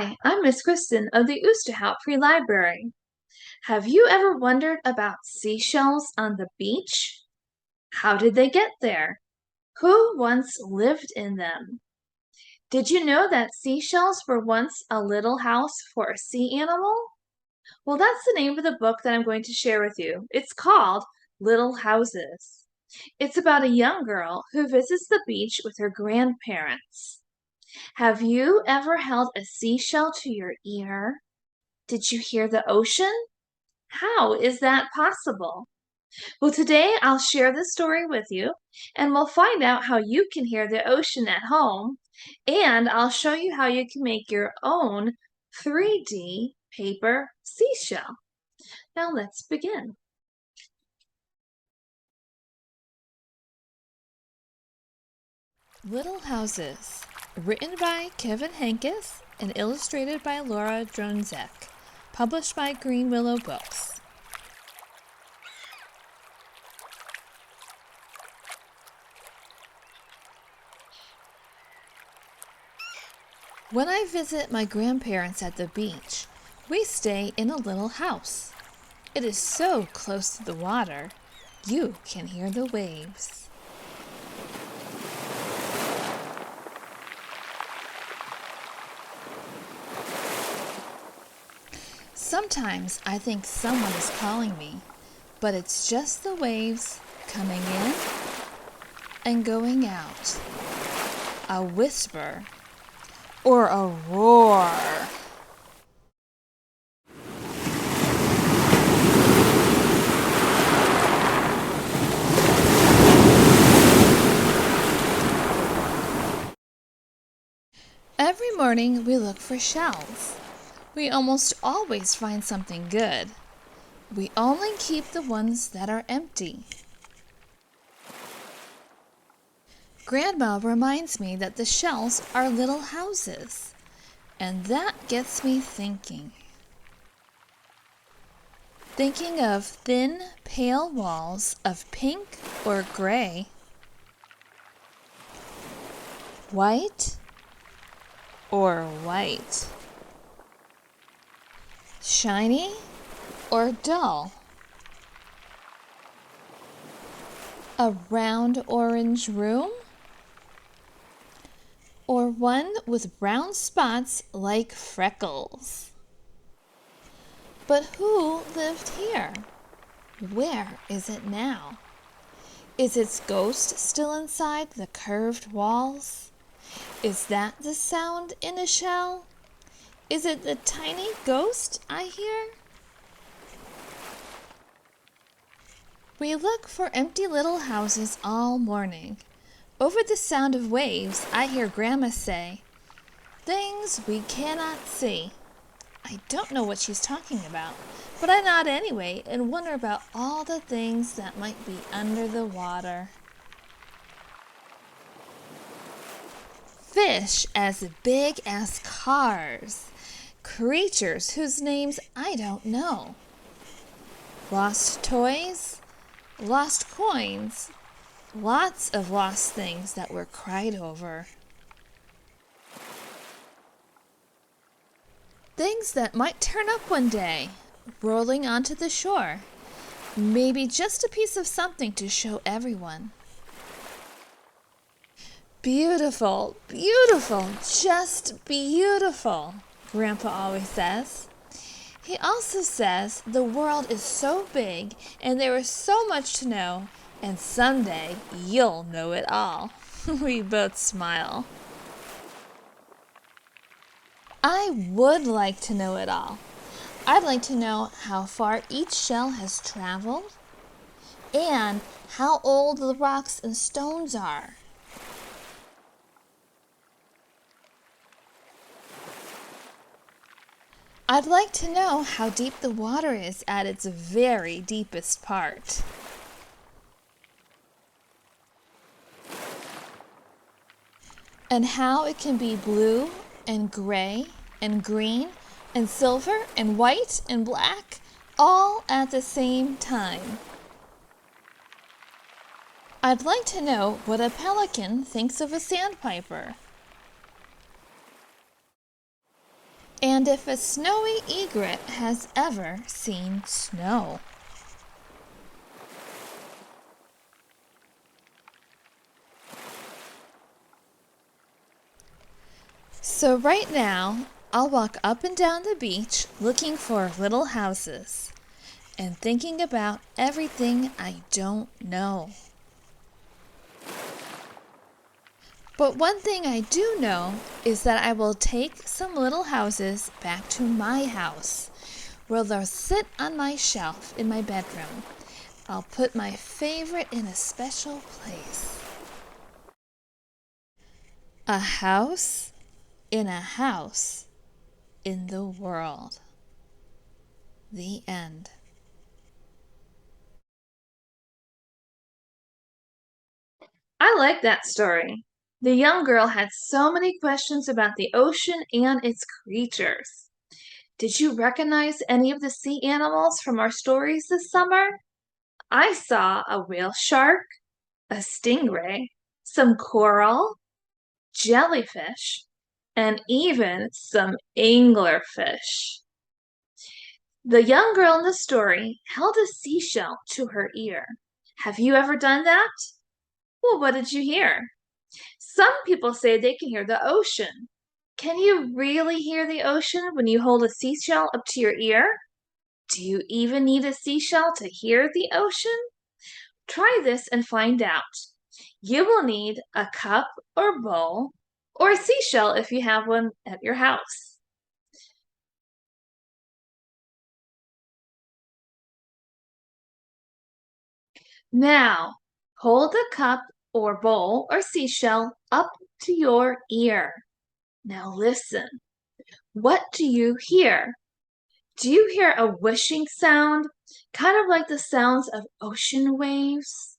Hi, I'm Miss Kristen of the Oosterhout Free Library. Have you ever wondered about seashells on the beach? How did they get there? Who once lived in them? Did you know that seashells were once a little house for a sea animal? Well, that's the name of the book that I'm going to share with you. It's called Little Houses. It's about a young girl who visits the beach with her grandparents. Have you ever held a seashell to your ear? Did you hear the ocean? How is that possible? Well, today I'll share this story with you, and we'll find out how you can hear the ocean at home, and I'll show you how you can make your own 3D paper seashell. Now let's begin. Little Houses, written by Kevin Henkes and illustrated by Laura Dronzek, published by Green Willow Books. When I visit my grandparents at the beach, we stay in a little house. It is so close to the water, you can hear the waves. Sometimes I think someone is calling me, but it's just the waves coming in and going out. A whisper or a roar. Every morning we look for shells. We almost always find something good. We only keep the ones that are empty. Grandma reminds me that the shells are little houses, and that gets me thinking. Thinking of thin, pale walls of pink or gray, white or white, shiny or dull, a round orange room, or one with brown spots like freckles. But who lived here? Where is it now? Is its ghost still inside the curved walls? Is that the sound in a shell? Is it the tiny ghost I hear? We look for empty little houses all morning. Over the sound of waves, I hear Grandma say, "Things we cannot see." I don't know what she's talking about, but I nod anyway and wonder about all the things that might be under the water. Fish as big as cars. Creatures whose names I don't know. Lost toys, lost coins, lots of lost things that were cried over. Things that might turn up one day, rolling onto the shore. Maybe just a piece of something to show everyone. Beautiful, beautiful, just beautiful, Grandpa always says. He also says the world is so big and there is so much to know, and someday you'll know it all. We both smile. I would like to know it all. I'd like to know how far each shell has traveled and how old the rocks and stones are. I'd like to know how deep the water is at its very deepest part. And how it can be blue and gray and green and silver and white and black all at the same time. I'd like to know what a pelican thinks of a sandpiper. and if a snowy egret has ever seen snow. So right now, I'll walk up and down the beach looking for little houses and thinking about everything I don't know. But one thing I do know is that I will take some little houses back to my house, where they'll sit on my shelf in my bedroom. I'll put my favorite in a special place. A house in a house in the world. The end. I like that story. The young girl had so many questions about the ocean and its creatures. Did you recognize any of the sea animals from our stories this summer? I saw a whale shark, a stingray, some coral, jellyfish, and even some anglerfish. The young girl in the story held a seashell to her ear. Have you ever done that? Well, what did you hear? Some people say they can hear the ocean. Can you really hear the ocean when you hold a seashell up to your ear? Do you even need a seashell to hear the ocean? Try this and find out. You will need a cup or bowl or a seashell if you have one at your house. Now, hold the cup or bowl or seashell up to your ear. Now listen. What do you hear? Do you hear a whooshing sound, kind of like the sounds of ocean waves?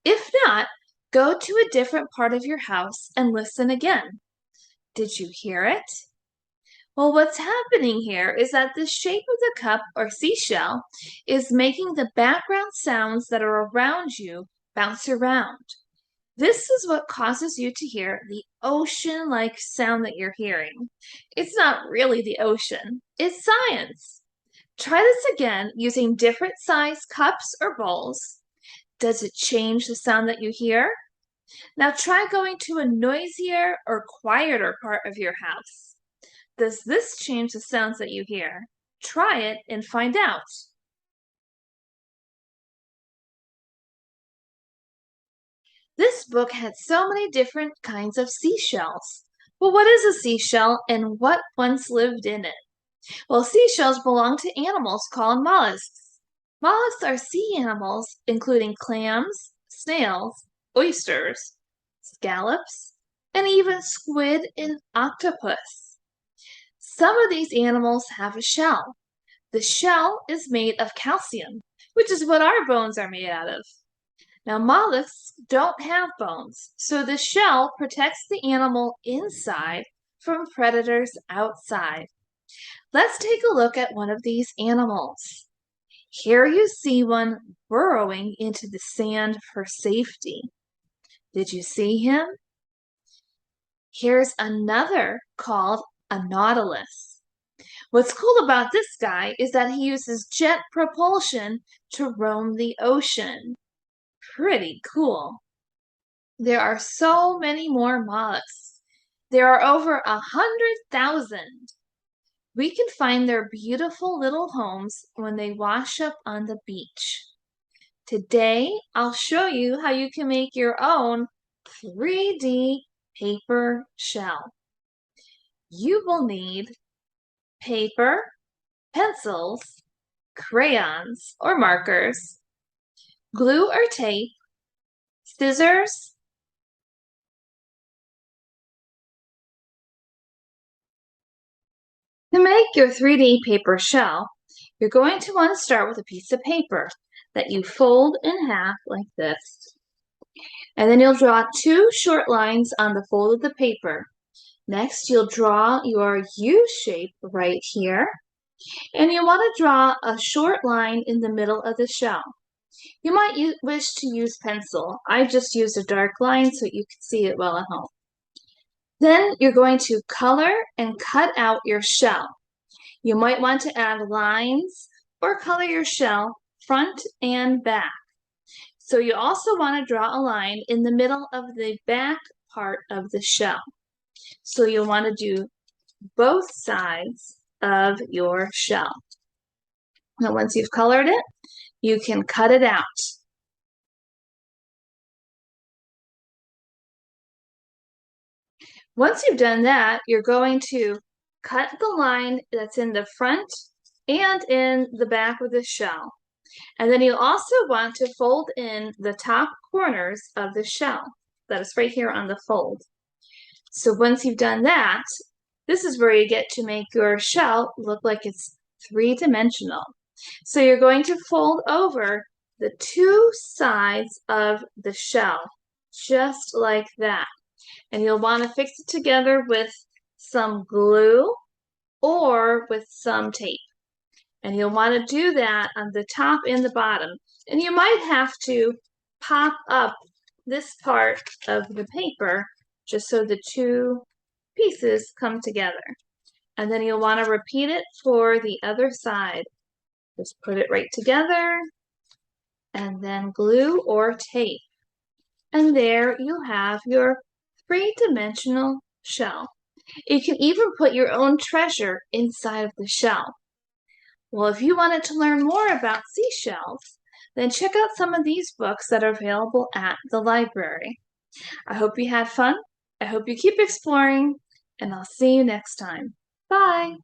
If not, go to a different part of your house and listen again. Did you hear it? Well, what's happening here is that the shape of the cup or seashell is making the background sounds that are around you bounce around. This is what causes you to hear the ocean-like sound that you're hearing. It's not really the ocean, it's science. Try this again using different size cups or bowls. Does it change the sound that you hear? Now try going to a noisier or quieter part of your house. Does this change the sounds that you hear? Try it and find out. This book had so many different kinds of seashells. Well, what is a seashell and what once lived in it? Well, seashells belong to animals called mollusks. Mollusks are sea animals, including clams, snails, oysters, scallops, and even squid and octopus. Some of these animals have a shell. The shell is made of calcium, which is what our bones are made out of. Now, mollusks don't have bones, so the shell protects the animal inside from predators outside. Let's take a look at one of these animals. Here you see one burrowing into the sand for safety. Did you see him? Here's another called a nautilus. What's cool about this guy is that he uses jet propulsion to roam the ocean. Pretty cool. There are so many more mollusks. There are over 100,000. We can find their beautiful little homes when they wash up on the beach. Today, I'll show you how you can make your own 3D paper shell. You will need paper, pencils, crayons or markers, glue or tape, scissors, to make your 3D paper shell, you're going to want to start with a piece of paper that you fold in half like this. And then you'll draw two short lines on the fold of the paper. Next, you'll draw your U shape right here. And you want to draw a short line in the middle of the shell. You might wish to use pencil. I just used a dark line so you can see it well at home. Then you're going to color and cut out your shell. You might want to add lines or color your shell front and back. So you also want to draw a line in the middle of the back part of the shell. So you'll want to do both sides of your shell. Now, once you've colored it, you can cut it out. Once you've done that, you're going to cut the line that's in the front and in the back of the shell. And then you'll also want to fold in the top corners of the shell. That is right here on the fold. So once you've done that, this is where you get to make your shell look like it's three-dimensional. So you're going to fold over the two sides of the shell, just like that. And you'll want to fix it together with some glue or with some tape. And you'll want to do that on the top and the bottom. And you might have to pop up this part of the paper just so the two pieces come together. And then you'll want to repeat it for the other side. Just put it right together and then glue or tape. And there you have your three-dimensional shell. You can even put your own treasure inside of the shell. Well, if you wanted to learn more about seashells, then check out some of these books that are available at the library. I hope you had fun. I hope you keep exploring, and I'll see you next time. Bye!